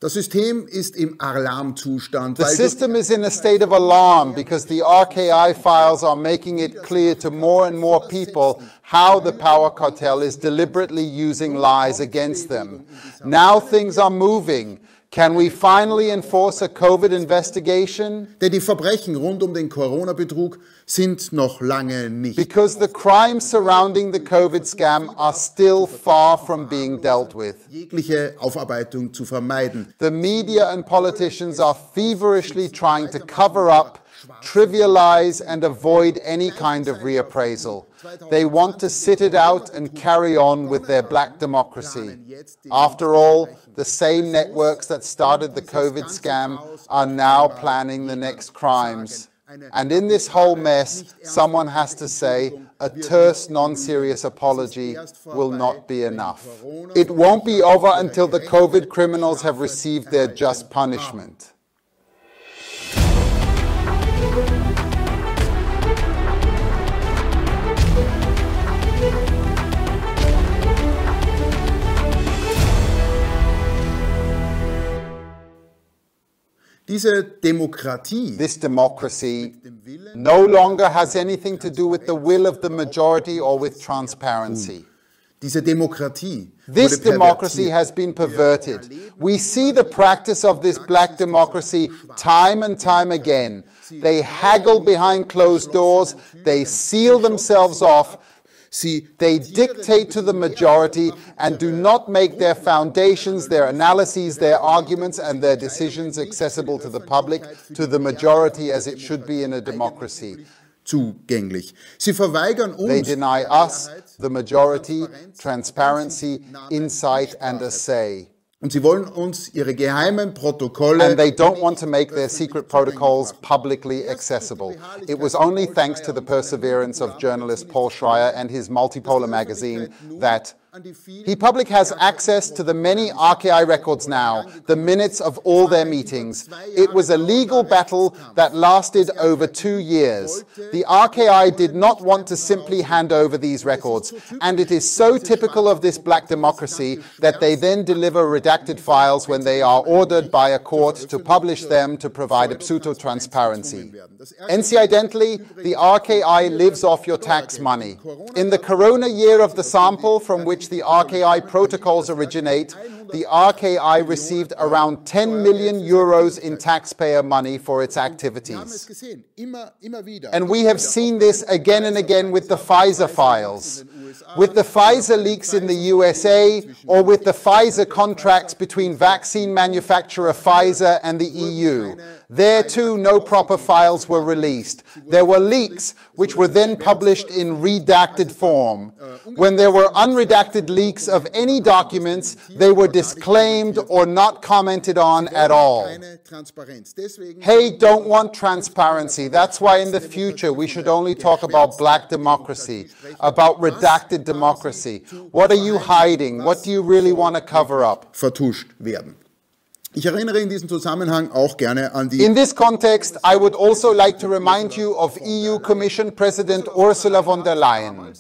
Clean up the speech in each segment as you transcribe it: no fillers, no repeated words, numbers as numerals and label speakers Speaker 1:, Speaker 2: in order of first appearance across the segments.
Speaker 1: Das System ist im Alarmzustand.
Speaker 2: The system is in a state of alarm because the RKI files are making it clear to more and more people how the power cartel is deliberately using lies against them. Now things are moving. Can we finally enforce a COVID investigation?
Speaker 1: Denn die Verbrechen rund um den Corona-Betrug sind noch lange nicht.
Speaker 2: Because the crimes surrounding the COVID scam are still far from being dealt with.
Speaker 1: Jegliche Aufarbeitung zu vermeiden.
Speaker 2: The media and politicians are feverishly trying to cover up, trivialize and avoid any kind of reappraisal. They want to sit it out and carry on with their black democracy. After all, the same networks that started the COVID scam are now planning the next crimes. And in this whole mess, someone has to say, a terse, non-serious apology will not be enough. It won't be over until the COVID criminals have received their just punishment.
Speaker 1: Diese Demokratie,
Speaker 2: this democracy no longer has anything to do with the will of the majority or with transparency.
Speaker 1: Diese Demokratie
Speaker 2: This democracy has been perverted. We see the practice of this black democracy time and time again. They haggle behind closed doors, they seal themselves off, they dictate to the majority and do not make their foundations, their analyses, their arguments and their decisions accessible to the public, to the majority as it should be in a democracy.
Speaker 1: Zugänglich. Sie verweigern uns,
Speaker 2: they deny us, the majority, transparency, insight and a say.
Speaker 1: Und sie wollen uns ihre geheimen Protokolle,
Speaker 2: and they don't want to make their secret protocols publicly accessible. It was only thanks to the perseverance of journalist Paul Schreier and his multipolar magazine that Public has access to the many RKI records now, the minutes of all their meetings. It was a legal battle that lasted over 2 years. The RKI did not want to simply hand over these records, and it is so typical of this black democracy that they then deliver redacted files when they are ordered by a court to publish them to provide a pseudo-transparency. Incidentally, the RKI lives off your tax money. In the corona year of the sample from which the RKI protocols originate, the RKI received around 10 million euros in taxpayer money for its activities. And we have seen this again and again with the Pfizer files, with the Pfizer leaks in the USA, or with the Pfizer contracts between vaccine manufacturer Pfizer and the EU. There too, no proper files were released. There were leaks, which were then published in redacted form. When there were unredacted leaks of any documents, they were disclaimed or not commented on at all. Hey, don't want transparency. That's why in the future we should only talk about black democracy, about redacted democracy. What are you hiding? What do you really want to cover up?
Speaker 1: Vertuscht werden. Ich erinnere in diesem Zusammenhang auch gerne an die...
Speaker 2: In this context, I would also like to remind you of EU Commission President Ursula von der Leyen.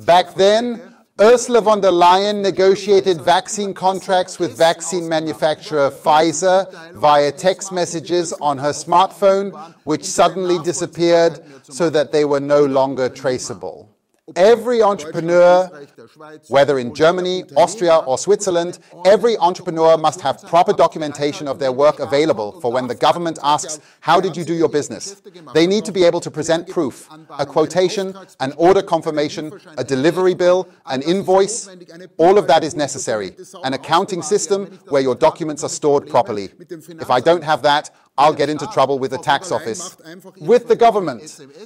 Speaker 2: Back then, Ursula von der Leyen negotiated vaccine contracts with vaccine manufacturer Pfizer via text messages on her smartphone, which suddenly disappeared so that they were no longer traceable. Every entrepreneur, whether in Germany, Austria or Switzerland, every entrepreneur must have proper documentation of their work available for when the government asks, how did you do your business? They need to be able to present proof, a quotation, an order confirmation, a delivery bill, an invoice. All of that is necessary. An accounting system where your documents are stored properly. If I don't have that, I'll get into trouble with the tax office. With the government,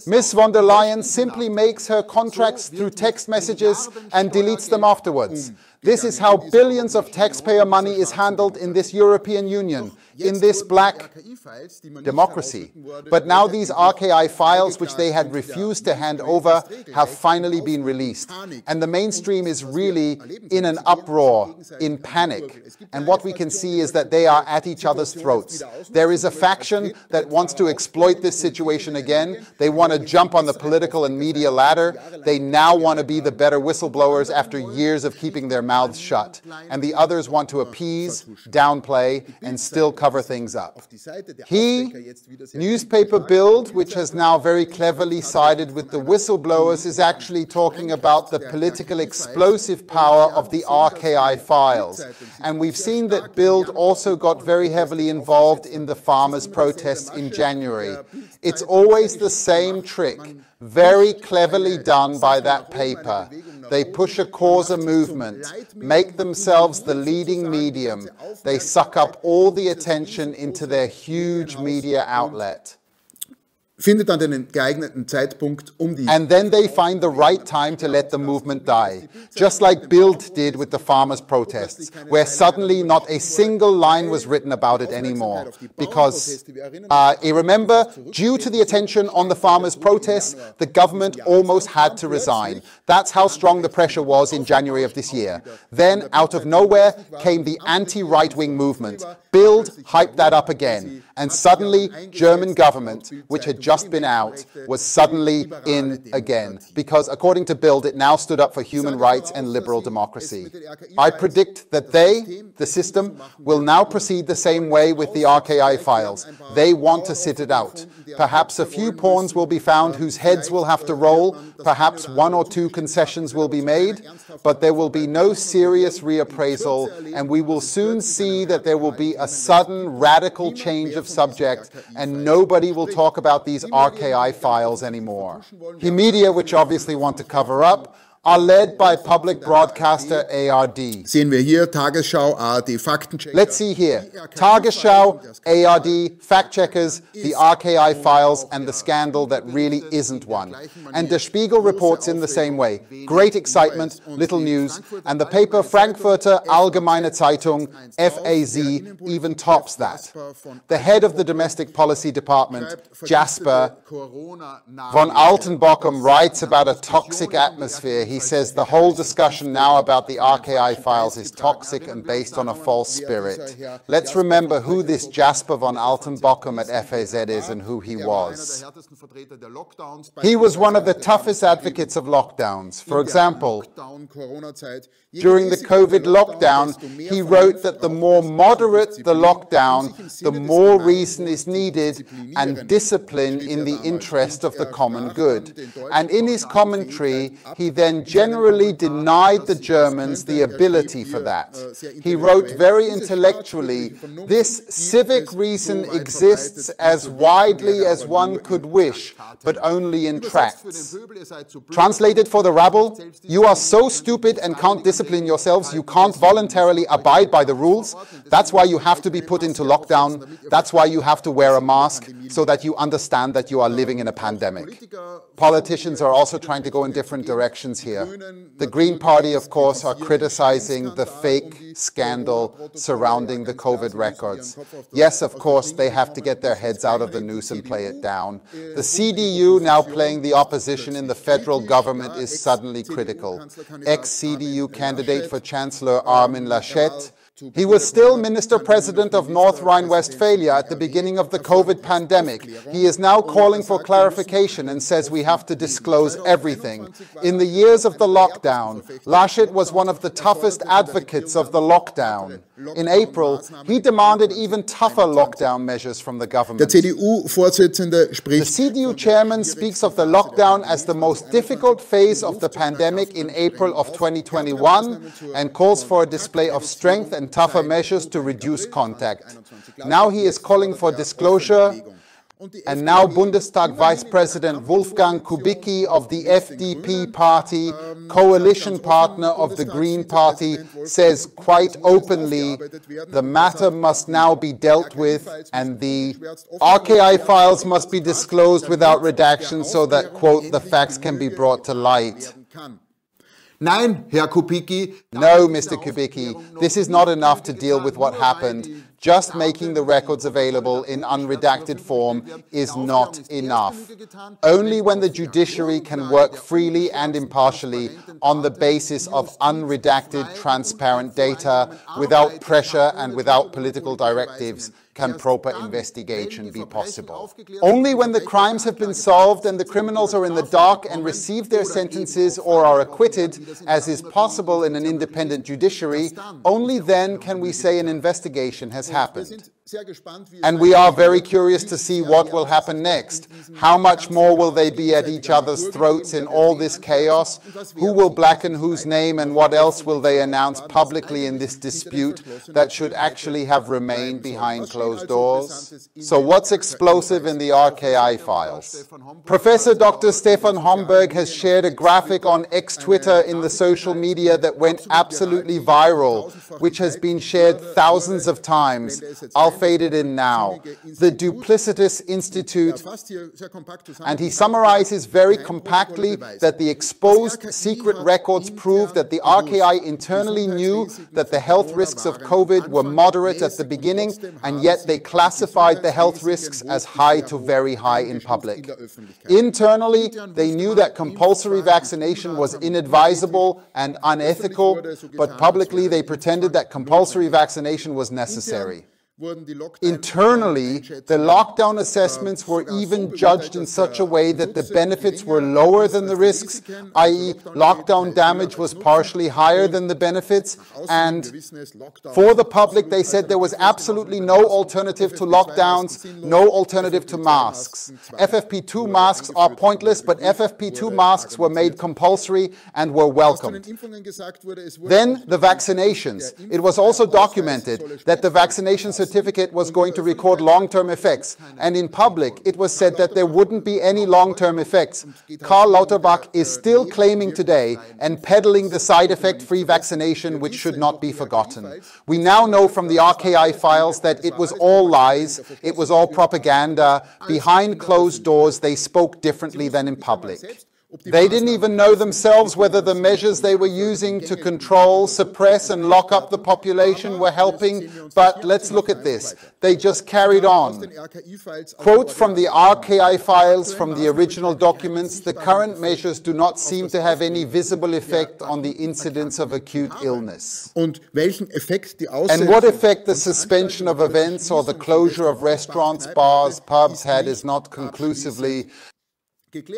Speaker 2: Ms. von der Leyen simply makes her contracts through text messages and deletes them afterwards. This is how billions of taxpayer money is handled in this European Union, in this black democracy. But now these RKI files, which they had refused to hand over, have finally been released. And the mainstream is really in an uproar, in panic. And what we can see is that they are at each other's throats. There is a faction that wants to exploit this situation again. They want to jump on the political and media ladder. They now want to be the better whistleblowers after years of keeping their mouths shut, and the others want to appease, downplay, and still cover things up. He, newspaper Bild, which has now very cleverly sided with the whistleblowers, is actually talking about the political explosive power of the RKI files. And we've seen that Bild also got very heavily involved in the farmers' protests in January. It's always the same trick, very cleverly done by that paper. They push a cause, a movement, make themselves the leading medium. They suck up all the attention into their huge media outlet.
Speaker 1: Findet dann den geeigneten Zeitpunkt, die...
Speaker 2: And then they find the right time to let the movement die, just like Bild did with the farmers' protests, where suddenly not a single line was written about it anymore. Because, you remember, due to the attention on the farmers' protests, the government almost had to resign. That's how strong the pressure was in January of this year. Then, out of nowhere, came the anti-right-wing movement. Bild hyped that up again. And suddenly, German government, which had just been out, was suddenly in again. Because according to Bild, it now stood up for human rights and liberal democracy. I predict that they, the system, will now proceed the same way with the RKI files. They want to sit it out. Perhaps a few pawns will be found whose heads will have to roll. Perhaps 1 or 2 concessions will be made. But there will be no serious reappraisal. And we will soon see that there will be a sudden radical change of subject, and nobody will talk about these RKI files anymore. The media, which obviously want to cover up, are led by public broadcaster ARD.
Speaker 1: Sehen wir hier Tagesschau, ARD, Faktenchecker.
Speaker 2: Let's see here. Tagesschau, ARD, fact-checkers, the RKI files, and the scandal that really isn't one. And Der Spiegel reports in the same way. Great excitement, little news, and the paper Frankfurter Allgemeine Zeitung, FAZ, even tops that. The head of the domestic policy department, Jasper von Altenbockum, writes about a toxic atmosphere. He says the whole discussion now about the RKI files is toxic and based on a false spirit. Let's remember who this Jasper von Altenbockum at FAZ is and who he was. He was one of the toughest advocates of lockdowns. For example, during the COVID lockdown, he wrote that the more moderate the lockdown, the more reason is needed and discipline in the interest of the common good. And in his commentary, he then generally denied the Germans the ability for that. He wrote very intellectually, "This civic reason exists as widely as one could wish, but only in tracts." Translated for the rabble, you are so stupid and can't discipline yourselves, you can't voluntarily abide by the rules. That's why you have to be put into lockdown. That's why you have to wear a mask, so that you understand that you are living in a pandemic. Politicians are also trying to go in different directions here. The Green Party, of course, are criticizing the fake scandal surrounding the COVID records. Yes, of course, they have to get their heads out of the noose and play it down. The CDU, now playing the opposition in the federal government, is suddenly critical. Ex-CDU candidate for Chancellor Armin Laschet, he was still Minister-President of North Rhine-Westphalia at the beginning of the COVID pandemic. He is now calling for clarification and says we have to disclose everything. In the years of the lockdown, Laschet was one of the toughest advocates of the lockdown. In April, he demanded even tougher lockdown measures from the government.
Speaker 1: Der CDU-Vorsitzende spricht.
Speaker 2: The CDU chairman speaks of the lockdown as the most difficult phase of the pandemic in April of 2021 and calls for a display of strength and tougher measures to reduce contact. Now he is calling for disclosure. And now Bundestag Vice President Wolfgang Kubicki of the FDP party, coalition partner of the Green Party, says quite openly the matter must now be dealt with and the RKI files must be disclosed without redaction so that, quote, the facts can be brought to light.
Speaker 1: Nein, Herr Kubicki.
Speaker 2: No, Mr. Kubicki, this is not enough to deal with what happened. just making the records available in unredacted form is not enough. Only when the judiciary can work freely and impartially on the basis of unredacted, transparent data, without pressure and without political directives, can proper investigation be possible. Only when the crimes have been solved and the criminals are in the dock and receive their sentences or are acquitted, as is possible in an independent judiciary, only then can we say an investigation has happened. And we are very curious to see what will happen next. How much more will they be at each other's throats in all this chaos? Who will blacken whose name, and what else will they announce publicly in this dispute that should actually have remained behind closed doors? So what's explosive in the RKI files? Professor Dr. Stefan Magnet has shared a graphic on X-Twitter in the social media that went absolutely viral, which has been shared thousands of times. I'll fade it in now. The Duplicitous Institute, and he summarizes very compactly that the exposed secret records prove that the RKI internally knew that the health risks of COVID were moderate at the beginning, and yet they classified the health risks as high to very high in public. Internally, they knew that compulsory vaccination was inadvisable and unethical, but publicly they pretended that compulsory vaccination was necessary. Internally, the lockdown assessments were even judged in such a way that the benefits were lower than the risks, i.e. lockdown damage was partially higher than the benefits, and for the public they said there was absolutely no alternative to lockdowns, no alternative to masks. FFP2 masks are pointless, but FFP2 masks were made compulsory and were welcomed. Then the vaccinations. It was also documented that the vaccination certificate was going to record long-term effects, and in public it was said that there wouldn't be any long-term effects. Karl Lauterbach is still claiming today and peddling the side effect-free vaccination, which should not be forgotten. We now know from the RKI files that it was all lies, it was all propaganda. Behind closed doors they spoke differently than in public. They didn't even know themselves whether the measures they were using to control, suppress and lock up the population were helping, but let's look at this. They just carried on. Quote from the RKI files from the original documents: the current measures do not seem to have any visible effect on the incidence of acute illness. And what effect the suspension of events or the closure of restaurants, bars, pubs had is not conclusively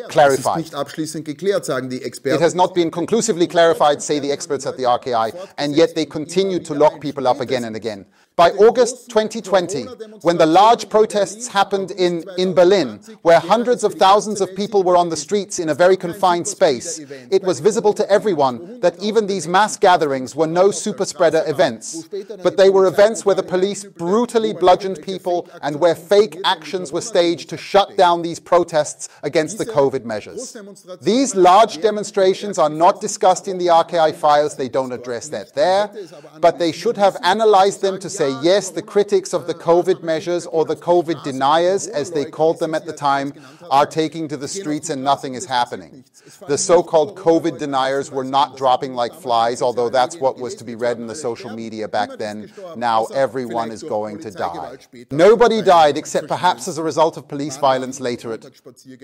Speaker 2: clarified. It has not been conclusively clarified, say the experts at the RKI, and yet they continue to lock people up again and again. By August 2020, when the large protests happened in Berlin, where hundreds of thousands of people were on the streets in a very confined space, it was visible to everyone that even these mass gatherings were no super-spreader events, but they were events where the police brutally bludgeoned people and where fake actions were staged to shut down these protests against the COVID measures. These large demonstrations are not discussed in the RKI files, they don't address that there, but they should have analyzed them to say, yes, the critics of the COVID measures, or the COVID deniers, as they called them at the time, are taking to the streets and nothing is happening. The so-called COVID deniers were not dropping like flies, although that's what was to be read in the social media back then. Now everyone is going to die. Nobody died except perhaps as a result of police violence later at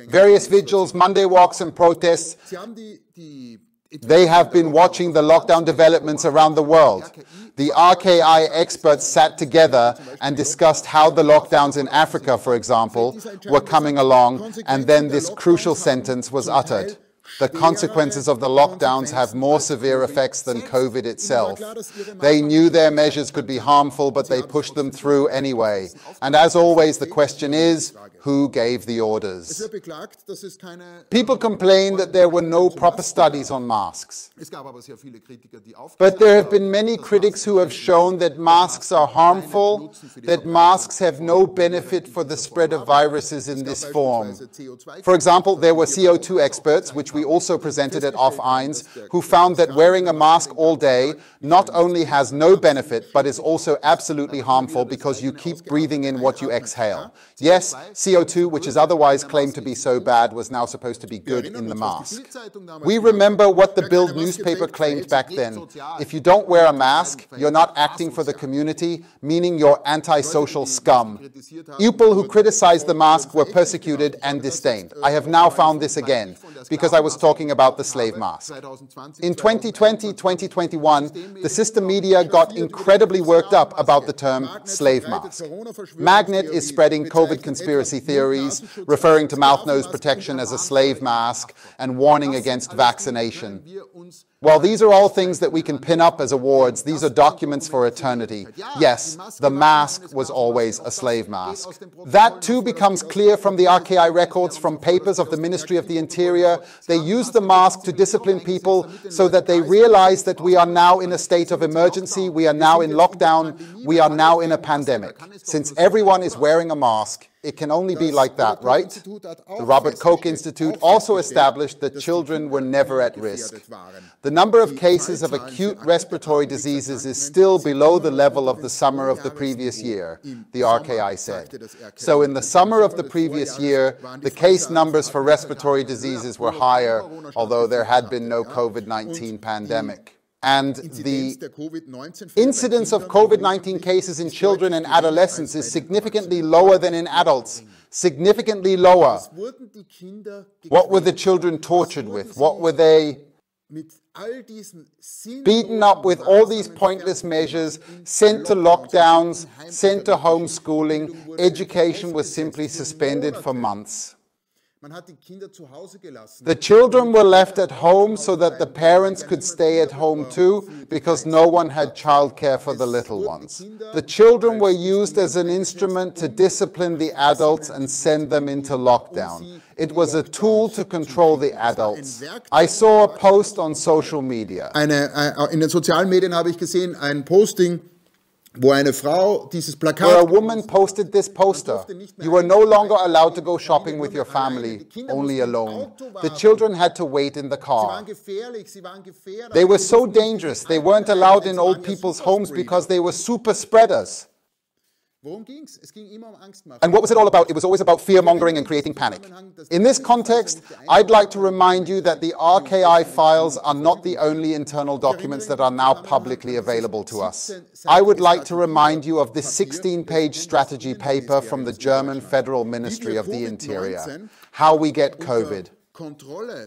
Speaker 2: various vigils, Monday walks and protests. They have been watching the lockdown developments around the world. The RKI experts sat together and discussed how the lockdowns in Africa, for example, were coming along, and then this crucial sentence was uttered: the consequences of the lockdowns have more severe effects than COVID itself. They knew their measures could be harmful, but they pushed them through anyway. And as always, the question is, who gave the orders? People complain that there were no proper studies on masks. But there have been many critics who have shown that masks are harmful, that masks have no benefit for the spread of viruses in this form. For example, there were CO2 experts, which we also presented at AUF1, who found that wearing a mask all day not only has no benefit, but is also absolutely harmful because you keep breathing in what you exhale. Yes, CO2, which is otherwise claimed to be so bad, was now supposed to be good in the mask. We remember what the Bild newspaper claimed back then. If you don't wear a mask, you're not acting for the community, meaning you're antisocial scum. People who criticized the mask were persecuted and disdained. I have now found this again, because I was talking about the slave mask. In 2020, 2021, the system media got incredibly worked up about the term slave mask. Magnet is spreading COVID conspiracy theories, referring to mouth-nose protection as a slave mask, and warning against vaccination. Well, these are all things that we can pin up as awards. These are documents for eternity. Yes, the mask was always a slave mask. That too becomes clear from the RKI records from papers of the Ministry of the Interior. They used the mask to discipline people so that they realize that we are now in a state of emergency, we are now in lockdown, we are now in a pandemic. Since everyone is wearing a mask, it can only be like that, right? The Robert Koch Institute also established that children were never at risk. The number of cases of acute respiratory diseases is still below the level of the summer of the previous year, the RKI said. So in the summer of the previous year, the case numbers for respiratory diseases were higher, although there had been no COVID-19 pandemic. And the incidence of COVID-19 cases in children and adolescents is significantly lower than in adults. Significantly lower. What were the children tortured with? What were they beaten up with? All these pointless measures, sent to lockdowns, sent to homeschooling. Education was simply suspended for months. The children were left at home so that the parents could stay at home too, because no one had childcare for the little ones. The children were used as an instrument to discipline the adults and send them into lockdown. It was a tool to control the adults. I saw a post on social media.
Speaker 1: In den sozialen Medien habe ich gesehen ein Posting, wo eine Frau dieses Plakat...
Speaker 2: Where a woman posted this poster. You were no longer allowed to go shopping with your family, only alone. The children had to wait in the car. They were so dangerous. They weren't allowed in old people's homes because they were super spreaders. And what was it all about? It was always about fear-mongering and creating panic. In this context, I'd like to remind you that the RKI files are not the only internal documents that are now publicly available to us. I would like to remind you of this 16-page strategy paper from the German Federal Ministry of the Interior, How We Get COVID.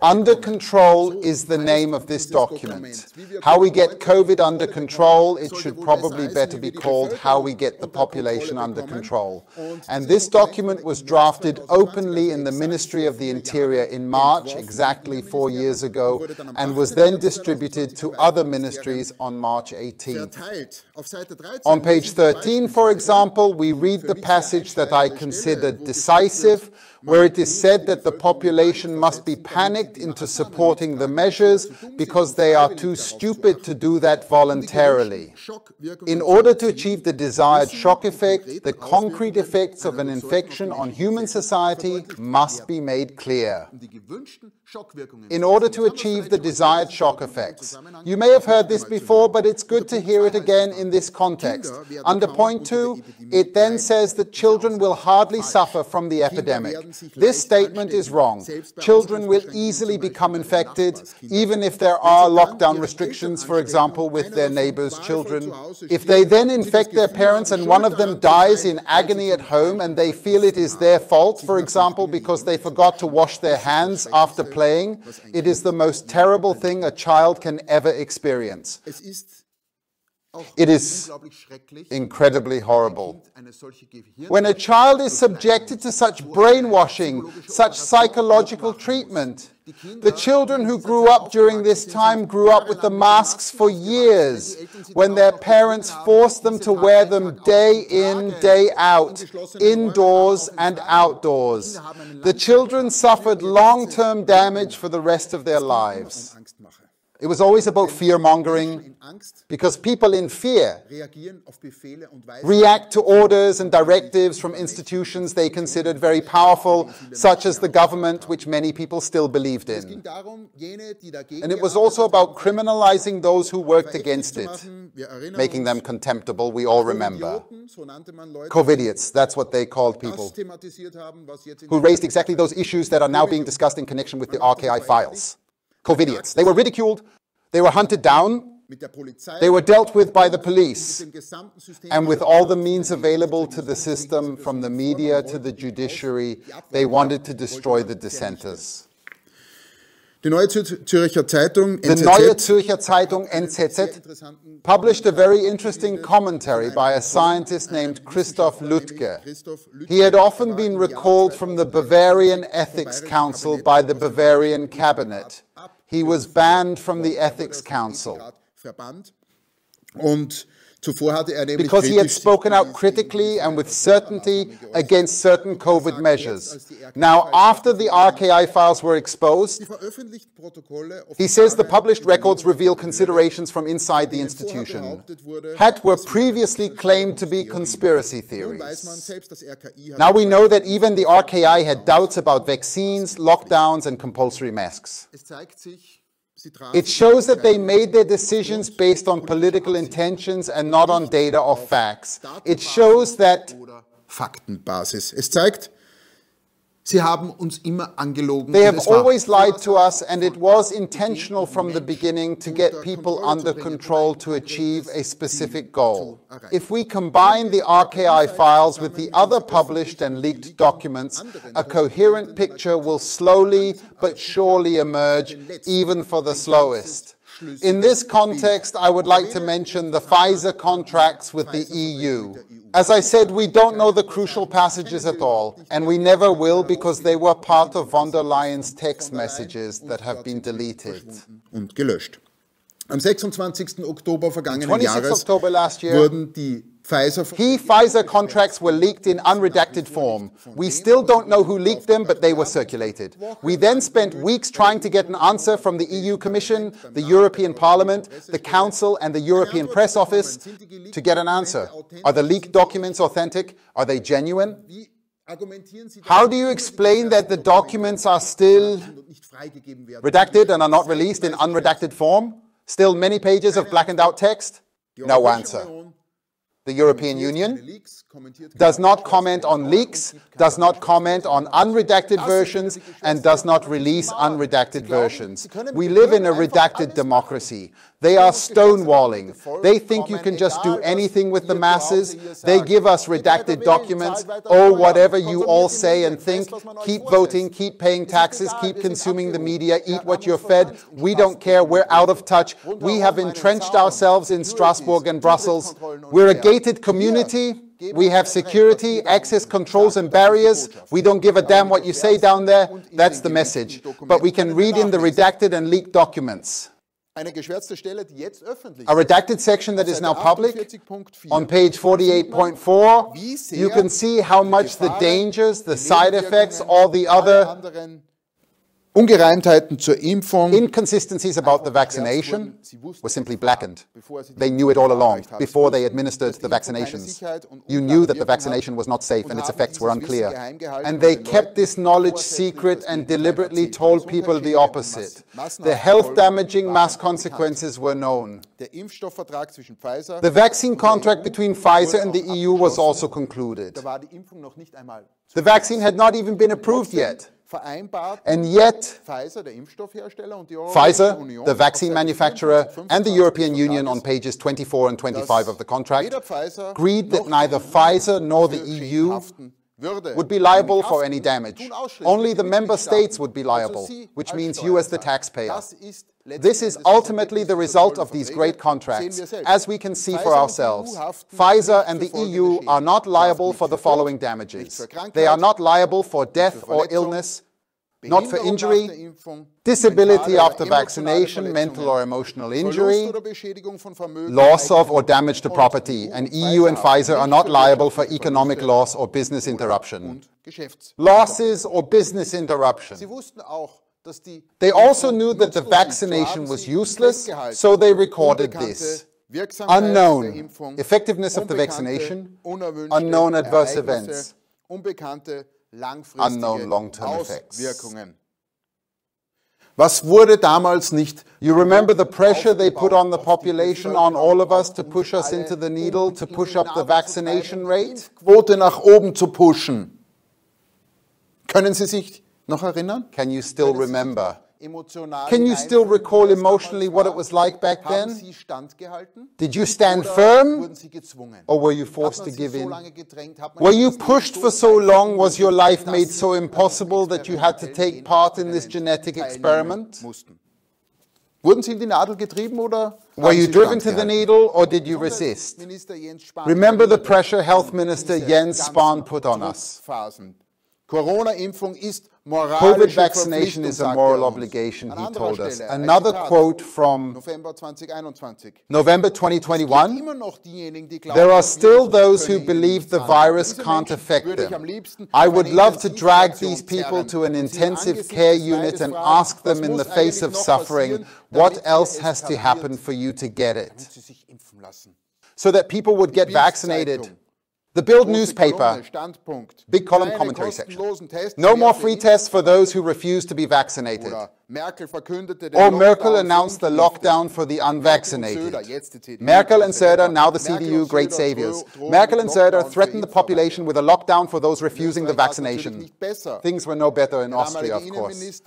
Speaker 2: Under Control is the name of this document. How we get COVID under control, it should probably better be called How We Get the Population Under Control. And this document was drafted openly in the Ministry of the Interior in March, exactly 4 years ago, and was then distributed to other ministries on March 18th. On page 13, for example, we read the passage that I consider decisive, where it is said that the population must be panicked into supporting the measures because they are too stupid to do that voluntarily. In order to achieve the desired shock effect, the concrete effects of an infection on human society must be made clear. In order to achieve the desired shock effects. You may have heard this before, but it's good to hear it again in this context. Under point 2, it then says that children will hardly suffer from the epidemic. This statement is wrong. Children will easily become infected, even if there are lockdown restrictions, for example, with their neighbors' children. If they then infect their parents and one of them dies in agony at home and they feel it is their fault, for example, because they forgot to wash their hands after playing, it is the most terrible thing a child can ever experience. It is incredibly horrible. When a child is subjected to such brainwashing, such psychological treatment, the children who grew up during this time grew up with the masks for years, when their parents forced them to wear them day in, day out, indoors and outdoors. The children suffered long-term damage for the rest of their lives. It was always about fear-mongering, because people in fear react to orders and directives from institutions they considered very powerful, such as the government, which many people still believed in. And it was also about criminalizing those who worked against it, making them contemptible, we all remember. COVIDiots, that's what they called people, who raised exactly those issues that are now being discussed in connection with the RKI files. COVIDiots. They were ridiculed, they were hunted down, they were dealt with by the police, and with all the means available to the system, from the media to the judiciary, they wanted to destroy the dissenters.
Speaker 1: The Neue Zürcher
Speaker 2: Zeitung NZZ published a very interesting commentary by a scientist named Christoph Lüttke. He had often been recalled from the Bavarian Ethics Council by the Bavarian cabinet. He was banned from the Ethics Council because he had spoken out critically and with certainty against certain COVID measures. Now, after the RKI files were exposed, he says the published records reveal considerations from inside the institution that were previously claimed to be conspiracy theories. Now we know that even the RKI had doubts about vaccines, lockdowns, and compulsory masks. It shows that they made their decisions based on political intentions and not on data or facts. It shows that
Speaker 1: Faktenbasis. Es zeigt, sie haben uns immer angelogen.
Speaker 2: They have always lied to us, and it was intentional from the beginning to get people under control to achieve a specific goal. If we combine the RKI files with the other published and leaked documents, a coherent picture will slowly but surely emerge, even for the slowest. In this context, I would like to mention the Pfizer contracts with the EU. As I said, we don't know the crucial passages at all, and we never will, because they were part of von der Leyen's text messages that have been deleted.
Speaker 1: Und gelöscht. Am 26. Oktober vergangenen
Speaker 2: 26
Speaker 1: Jahres
Speaker 2: October last year,
Speaker 1: wurden die
Speaker 2: Pfizer contracts were leaked in unredacted form. We still don't know who leaked them, but they were circulated. We then spent weeks trying to get an answer from the EU Commission, the European Parliament, the Council, and the European Press Office to get an answer. Are the leaked documents authentic? Are they genuine? How do you explain that the documents are still redacted and are not released in unredacted form? Still many pages of blackened out text? No answer. The European Union does not comment on leaks, does not comment on unredacted versions, and does not release unredacted versions. We live in a redacted democracy. They are stonewalling. They think you can just do anything with the masses. They give us redacted documents. Oh, whatever you all say and think, keep voting, keep paying taxes, keep consuming the media, eat what you're fed. We don't care. We're out of touch. We have entrenched ourselves in Strasbourg and Brussels. We're a gated community. We have security, access controls and barriers. We don't give a damn what you say down there. That's the message. But we can read in the redacted and leaked documents. A redacted section that is now public, on page 48.4, you can see how much the dangers, the side effects, all the other
Speaker 1: Ungereimtheiten zur Impfung,
Speaker 2: inconsistencies about the vaccination were simply blackened. They knew it all along, before they administered the vaccinations. You knew that the vaccination was not safe and its effects were unclear. And they kept this knowledge secret and deliberately told people the opposite. The health-damaging mass consequences were known. The vaccine contract between Pfizer and the EU was also concluded. The vaccine had not even been approved yet. And yet, Pfizer, the vaccine manufacturer, and the European Union on pages 24 and 25 of the contract agreed that neither Pfizer nor the EU would be liable for any damage. Only the member states would be liable, which means you as the taxpayer. This is ultimately the result of these great contracts, as we can see for ourselves. Pfizer and the EU are not liable for the following damages. They are not liable for death or illness, not for injury, disability after vaccination, mental or emotional injury, loss of or damage to property, and EU and Pfizer are not liable for economic loss or business interruption. Losses or business interruption. They also knew that the vaccination was useless, so they recorded this. Unknown effectiveness of the vaccination, unknown adverse events, unknown long-term effects.
Speaker 1: Was wurde damals nicht?
Speaker 2: You remember the pressure they put on the population, on all of us, to push us into the needle, to push up the vaccination rate?
Speaker 1: Quote nach oben zu pushen. Können Sie sich noch erinnern?
Speaker 2: Can you still remember? Can you still recall emotionally what it was like back then? Did you stand firm, or were you forced to give in? Were you pushed for so long? Was your life made so impossible that you had to take part in this genetic experiment?
Speaker 1: Wurden Sie in die Nadel getrieben oder?
Speaker 2: Were you driven to the needle, or did you resist? Remember the pressure Health Minister Jens Spahn put on us. COVID vaccination is a moral obligation, he told us. Another quote from November 2021, there are still those who believe the virus can't affect them. I would love to drag these people to an intensive care unit and ask them in the face of suffering, what else has to happen for you to get it? So that people would get vaccinated. The Bild newspaper, big column commentary section. No more free tests for those who refuse to be vaccinated. Or Merkel announced the lockdown for the unvaccinated. Merkel and Söder, now the CDU, great saviors. Merkel and Söder threatened the population with a lockdown for those refusing the vaccination. Things were no better in Austria, of course.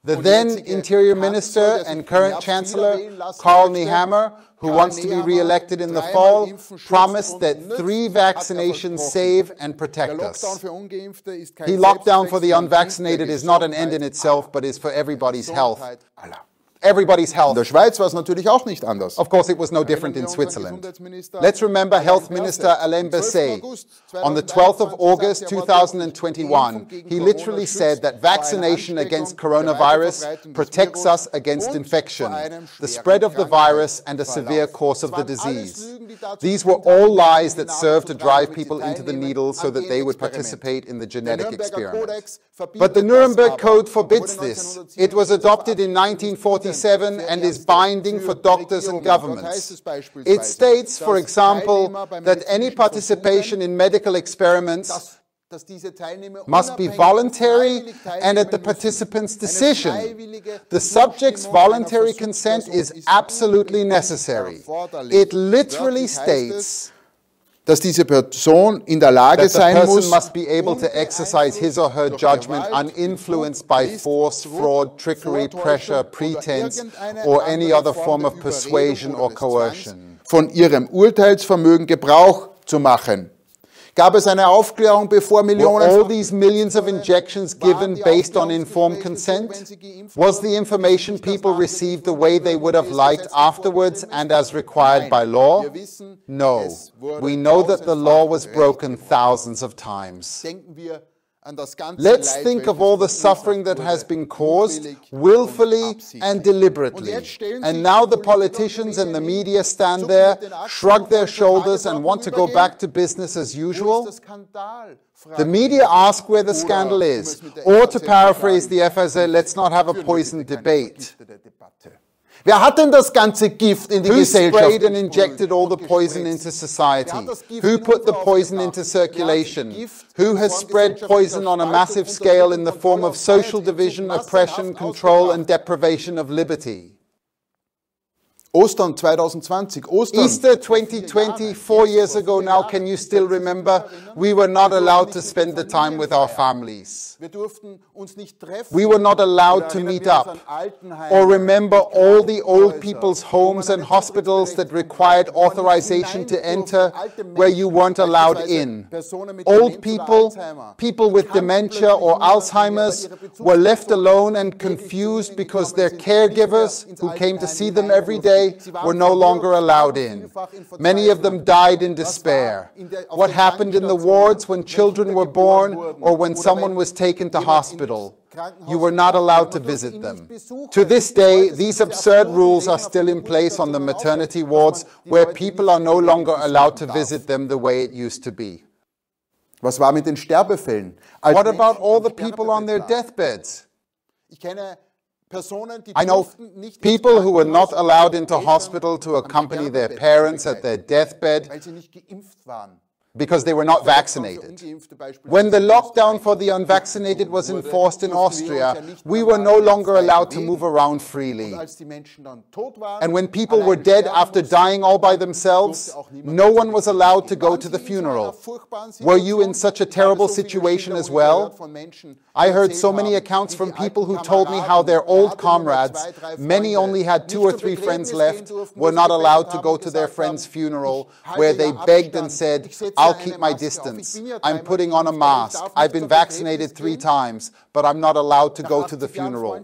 Speaker 2: The then Interior Minister and current Chancellor, Karl Nehammer, who wants to be re-elected in the fall, promised that 3 vaccinations save and protect us. He locked down for the unvaccinated is not an end in itself, but is for everybody's health. Everybody's health.
Speaker 1: In der Schweiz war es natürlich auch nicht anders.
Speaker 2: Of course, it was no different in Switzerland. Let's remember Health Minister Alain Berset. On the 12th of August 2021, he literally said that vaccination against coronavirus protects us against infection, the spread of the virus, and a severe course of the disease. These were all lies that served to drive people into the needle so that they would participate in the genetic experiment. But the Nuremberg Code forbids this. It was adopted in 1947 and is binding for doctors and governments. It states, for example, that any participation in medical experiments must be voluntary and at the participant's decision. The subject's voluntary consent is absolutely necessary. It literally states
Speaker 1: dass diese Person in der Lage sein muss,
Speaker 2: the person must be able to exercise his or her judgment uninfluenced by force, fraud, trickery, pressure, pretense, or any other form of persuasion or coercion.
Speaker 1: Von ihrem Urteilsvermögen Gebrauch zu machen. Gab es eine Aufklärung, bevor Millionen...
Speaker 2: Were all these millions of injections given based on informed consent? Was the information people received the way they would have liked afterwards and as required by law? No. We know that the law was broken thousands of times. Let's think of all the suffering that has been caused willfully and deliberately. And now the politicians and the media stand there, shrug their shoulders and want to go back to business as usual. The media ask where the scandal is. Or to paraphrase the FSA, let's not have a poisoned debate.
Speaker 1: Wer hat denn das ganze Gift in die Gesellschaft?
Speaker 2: Who sprayed and injected all the poison into society? Who put the poison into circulation? Who has spread poison on a massive scale in the form of social division, oppression, control and deprivation of liberty?
Speaker 1: Ostern 2020.
Speaker 2: Easter 2020, 4 years ago now, can you still remember? We were not allowed to spend the time with our families. We were not allowed to meet up or remember all the old people's homes and hospitals that required authorization to enter where you weren't allowed in. Old people, people with dementia or Alzheimer's were left alone and confused because their caregivers who came to see them every day were no longer allowed in. Many of them died in despair. What happened in the wards when children were born or when someone was taken to hospital? You were not allowed to visit them. To this day, these absurd rules are still in place on the maternity wards where people are no longer allowed to visit them the way it used to be.
Speaker 1: Was war mit den Sterbefällen?
Speaker 2: What about all the people on their deathbeds? I know people who were not allowed into hospital to accompany their parents at their deathbed because they were not vaccinated. When the lockdown for the unvaccinated was enforced in Austria, we were no longer allowed to move around freely. And when people were dead after dying all by themselves, no one was allowed to go to the funeral. Were you in such a terrible situation as well? I heard so many accounts from people who told me how their old comrades, many only had 2 or 3 friends left, were not allowed to go to their friend's funeral, where they begged and said, "I'll keep my distance. I'm putting on a mask. I've been vaccinated 3 times, but I'm not allowed to go to the funeral."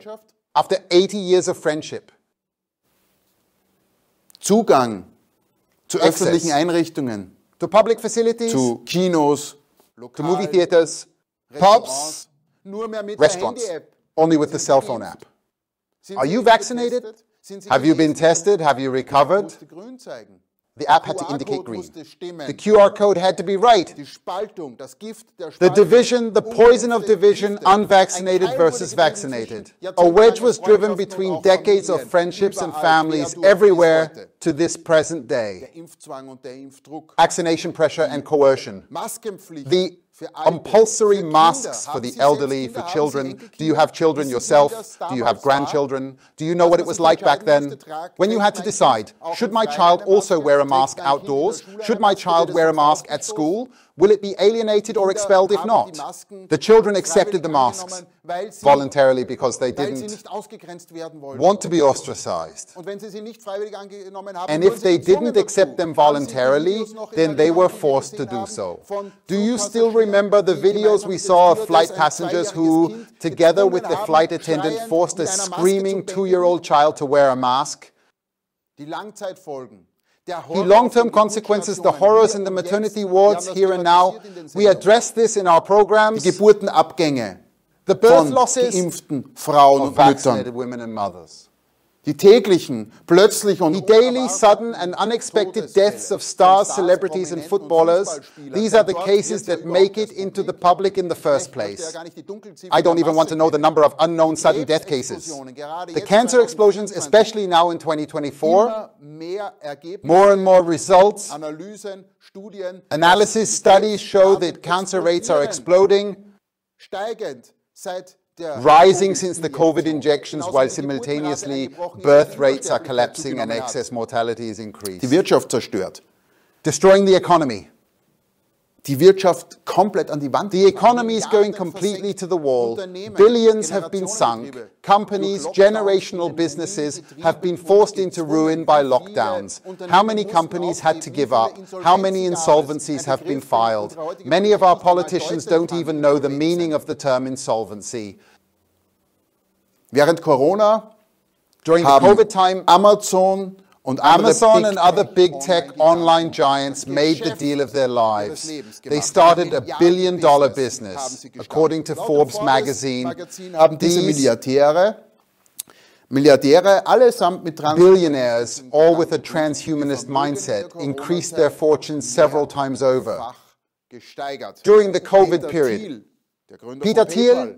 Speaker 2: After 80 years of friendship.
Speaker 1: Zugang zu öffentlichen Einrichtungen,
Speaker 2: to public facilities,
Speaker 1: zu Kinos,
Speaker 2: to movie theaters, pubs, restaurants, only with the cell phone app. Are you vaccinated? Have you been tested? Have you recovered? The app had to indicate green. The QR code had to be right. The division, the poison of division, unvaccinated versus vaccinated. A wedge was driven between decades of friendships and families everywhere to this present day. Vaccination pressure and coercion. The compulsory masks for the elderly, for children. Do you have children yourself? Do you have grandchildren? Do you know what it was like back then? When you had to decide, should my child also wear a mask outdoors? Should my child wear a mask at school? Will it be alienated or expelled if not? The children accepted the masks voluntarily because they didn't want to be ostracized. And if they didn't accept them voluntarily, then they were forced to do so. Do you still remember the videos we saw of flight passengers who, together with the flight attendant, forced a screaming 2-year-old child to wear a mask? The long-term consequences, the horrors in the maternity wards here and now, we address this in our programs.
Speaker 1: Die Geburtenabgänge
Speaker 2: the birth losses
Speaker 1: geimpften Frauen
Speaker 2: of
Speaker 1: und
Speaker 2: vaccinated
Speaker 1: Müttern.
Speaker 2: women and mothers.
Speaker 1: Die täglichen, plötzlich und
Speaker 2: The daily, sudden and unexpected deaths of stars, celebrities and footballers, these are the cases that make it into the public in the first place. I don't even want to know the number of unknown sudden death cases. The cancer explosions, especially now in 2024, more and more results, analysis studies show that cancer rates are exploding, rising since the COVID injections, while simultaneously birth rates are collapsing and excess mortality is increased.
Speaker 1: Die Wirtschaft zerstört.
Speaker 2: Destroying the economy.
Speaker 1: Die Wirtschaft komplett an die Wand.
Speaker 2: The economy is going completely to the wall. Billions have been sunk. Companies, generational businesses have been forced into ruin by lockdowns. How many companies had to give up? How many insolvencies have been filed? Many of our politicians don't even know the meaning of the term insolvency.
Speaker 1: Während Corona
Speaker 2: During the COVID time,
Speaker 1: Amazon
Speaker 2: and other big tech online giants made the deal of their lives. They started a billion-dollar business. According to Forbes magazine,
Speaker 1: these Milliardäre, allesamt mit
Speaker 2: billionaires, all with a transhumanist mindset, increased their fortunes several times over. During the COVID period, Peter Thiel,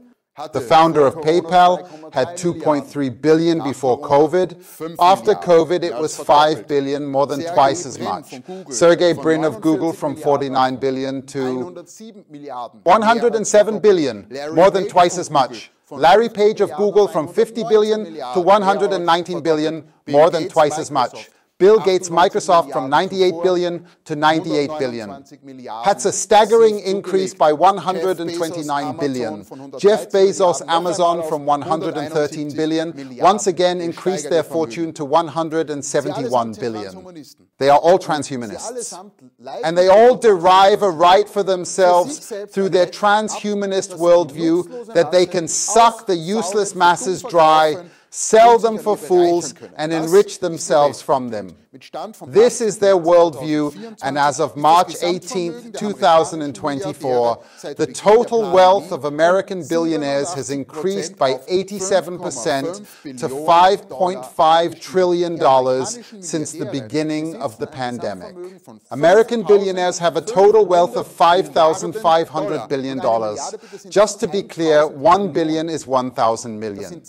Speaker 2: the founder of PayPal, had 2.3 billion before COVID. After COVID, it was 5 billion, more than twice as much. Sergey Brin of Google from 49 billion to 107 billion, more than twice as much. Larry Page of Google from 50 billion to 119 billion, more than twice as much. Bill Gates' Microsoft from 98 billion to 98 billion. That's a staggering increase by 129 billion. Jeff Bezos' Amazon from 113 billion once again increased their fortune to 171 billion. They are all transhumanists. And they all derive a right for themselves through their transhumanist worldview that they can suck the useless masses dry, sell them for fools, and enrich themselves from them. This is their worldview, and as of March 18, 2024, the total wealth of American billionaires has increased by 87% to $5.5 trillion since the beginning of the pandemic. American billionaires have a total wealth of $5,500 billion. Just to be clear, 1 billion is 1,000 million.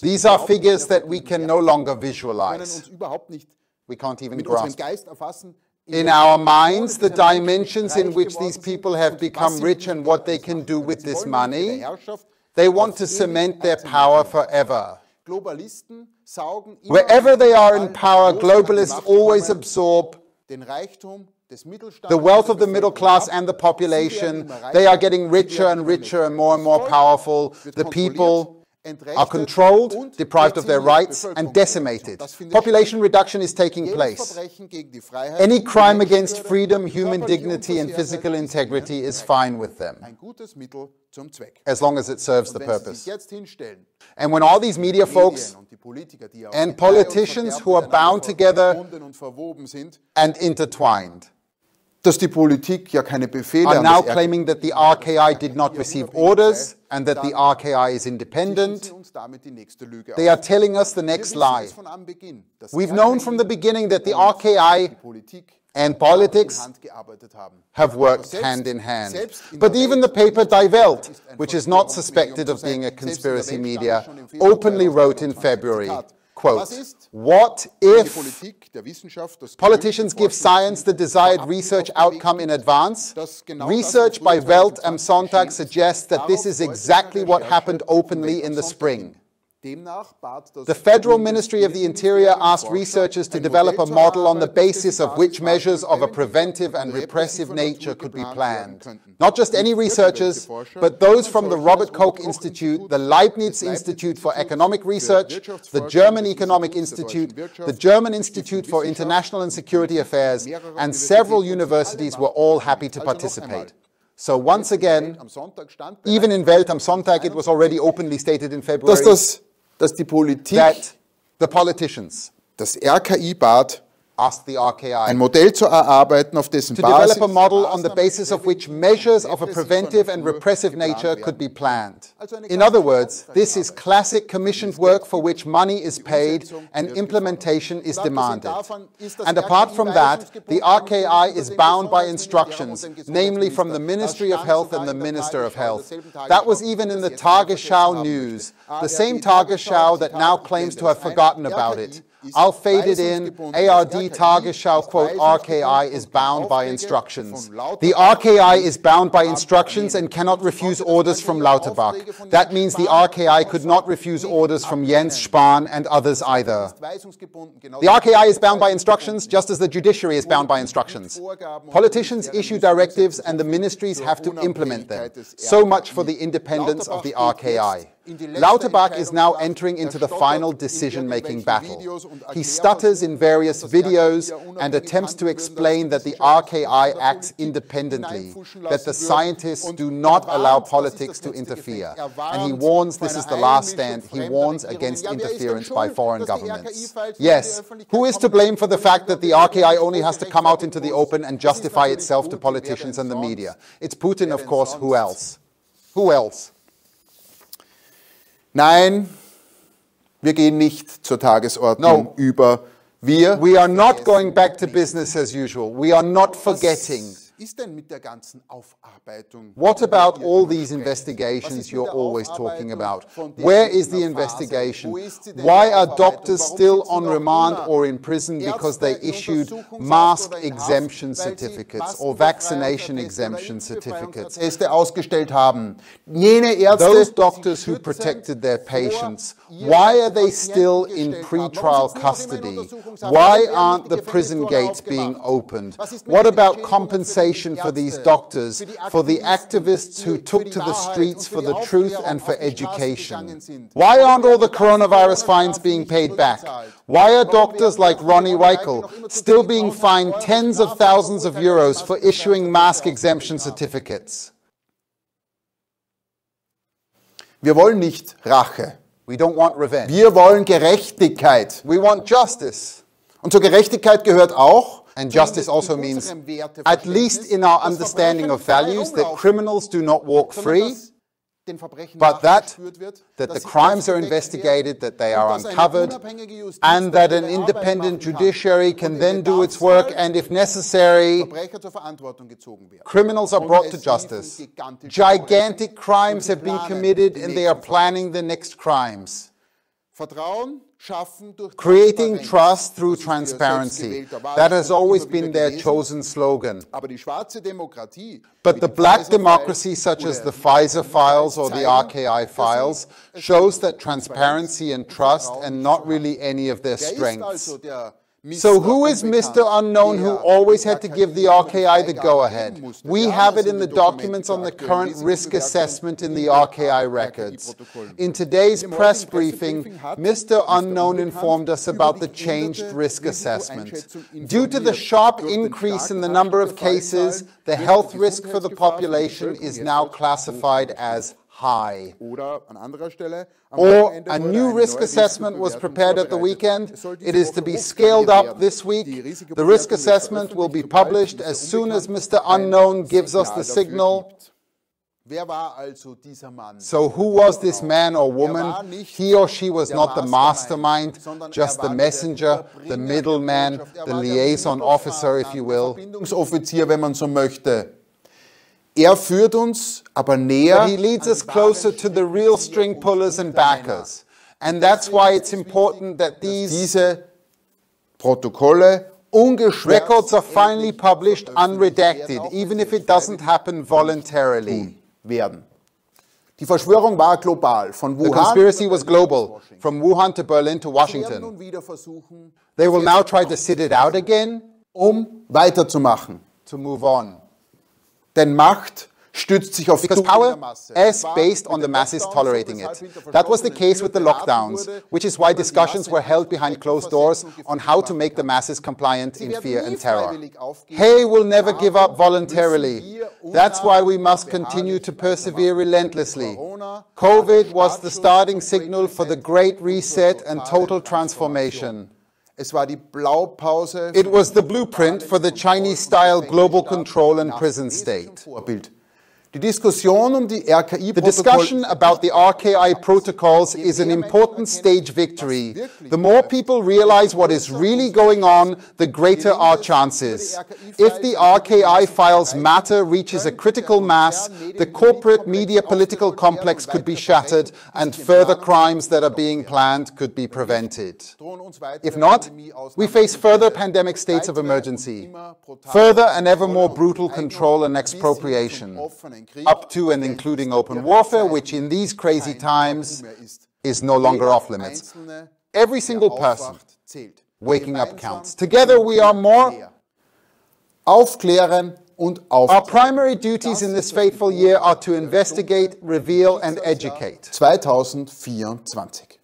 Speaker 2: These are figures that we can no longer visualize. We can't even grasp. In our minds, the dimensions in which these people have become rich and what they can do with this money, they want to cement their power forever. Wherever they are in power, globalists always absorb the wealth of the middle class and the population. They are getting richer and richer and more powerful. The people are controlled, deprived of their rights, and decimated. Population reduction is taking place. Any crime against freedom, human dignity, and physical integrity is fine with them, as long as it serves the purpose. And when all these media folks and politicians who are bound together and intertwined are now claiming that the RKI did not receive orders and that the RKI is independent, they are telling us the next lie. We've known from the beginning that the RKI and politics have worked hand in hand. But even the paper Die Welt, which is not suspected of being a conspiracy media, openly wrote in February, quote, "What if politicians give science the desired research outcome in advance? Research by Welt am Sonntag suggests that this is exactly what happened openly in the spring. The Federal Ministry of the Interior asked researchers to develop a model on the basis of which measures of a preventive and repressive nature could be planned. Not just any researchers, but those from the Robert Koch Institute, the Leibniz Institute for Economic Research, the German Economic Institute, the German Institute for International and Security Affairs, and several universities were all happy to participate." So once again, even in Welt am Sonntag, it was already openly stated in February that the politicians,
Speaker 1: das RKI bat,
Speaker 2: asked the RKI
Speaker 1: ein Modell zu erarbeiten, auf dessen
Speaker 2: to develop a model on the basis of which measures of a preventive and repressive nature could be planned. In other words, this is classic commissioned work for which money is paid and implementation is demanded. And apart from that, the RKI is bound by instructions, namely from the Ministry of Health and the Minister of Health. That was even in the Tagesschau news, the same Tagesschau that now claims to have forgotten about it. I'll fade it in. ARD Tagesschau, quote, "RKI is bound by instructions." The RKI is bound by instructions and cannot refuse orders from Lauterbach. That means the RKI could not refuse orders from Jens Spahn and others either. The RKI is bound by instructions, just as the judiciary is bound by instructions. Politicians issue directives and the ministries have to implement them. So much for the independence of the RKI. Lauterbach is now entering into the final decision-making battle. He stutters in various videos and attempts to explain that the RKI acts independently, that the scientists do not allow politics to interfere. And he warns, this is the last stand, he warns against interference by foreign governments. Yes, who is to blame for the fact that the RKI only has to come out into the open and justify itself to politicians and the media? It's Putin, of course. Who else? Who else?
Speaker 1: Nein, wir gehen nicht zur Tagesordnung über.
Speaker 2: We are not going back to business as usual. We are not forgetting. What about all these investigations you're always talking about? Where is the investigation? Why are doctors still on remand or in prison because they issued mask exemption certificates or vaccination exemption certificates? Those doctors who protected their patients, why are they still in pre-trial custody? Why aren't the prison gates being opened? What about compensation for these doctors, for the activists who took to the streets for the truth and for education? Why aren't all the coronavirus fines being paid back? Why are doctors like Ronnie Weichel still being fined tens of thousands of euros for issuing mask exemption certificates?
Speaker 1: Wir wollen nicht Rache.
Speaker 2: We don't want revenge.
Speaker 1: Wir wollen Gerechtigkeit.
Speaker 2: We want justice.
Speaker 1: Und zur Gerechtigkeit gehört auch,
Speaker 2: and justice also means, at least in our understanding of values, that criminals do not walk free, but that the crimes are investigated, that they are uncovered, and that an independent judiciary can then do its work, and if necessary, criminals are brought to justice. Gigantic crimes have been committed, and they are planning the next crimes. Creating trust through transparency. That has always been their chosen slogan. But the black democracy, such as the Pfizer files or the RKI files, shows that transparency and trust are not really any of their strengths. So who is Mr. Unknown who always had to give the RKI the go-ahead? We have it in the documents on the current risk assessment in the RKI records. In today's press briefing, Mr. Unknown informed us about the changed risk assessment. Due to the sharp increase in the number of cases, the health risk for the population is now classified as high. Or a new risk assessment was prepared at the weekend. It is to be scaled up this week. The risk assessment will be published as soon as Mr. Unknown gives us the signal. So who was this man or woman? He or she was not the mastermind, just the messenger, the middleman, the liaison officer, if you will. Führt uns aber näher. But he leads us closer to the real string pullers and backers. And that's why it's important that diese Protokolle records are finally published unredacted, even if it doesn't happen voluntarily. Die Verschwörung war global. Von Wuhan, the conspiracy was global, from Wuhan to Berlin to Washington. They will now try to sit it out again, weiterzumachen. To move on. Denn Macht stützt sich auf because power is based on the masses tolerating it. That was the case with the lockdowns, which is why discussions were held behind closed doors on how to make the masses compliant in fear and terror. Hey will never give up voluntarily. That's why we must continue to persevere relentlessly. COVID was the starting signal for the Great Reset and total transformation. It was the blueprint for the Chinese-style global control and prison state. The discussion about the RKI protocols is an important stage victory. The more people realize what is really going on, the greater our chances. If the RKI files matter reaches a critical mass, the corporate media political complex could be shattered and further crimes that are being planned could be prevented. If not, we face further pandemic states of emergency, further and ever more brutal control and expropriation, up to and including open warfare, which in these crazy times is no longer off limits. Every single person waking up counts. Together we are more. Aufklären und aufklären. Our primary duties in this fateful year are to investigate, reveal and educate. 2024.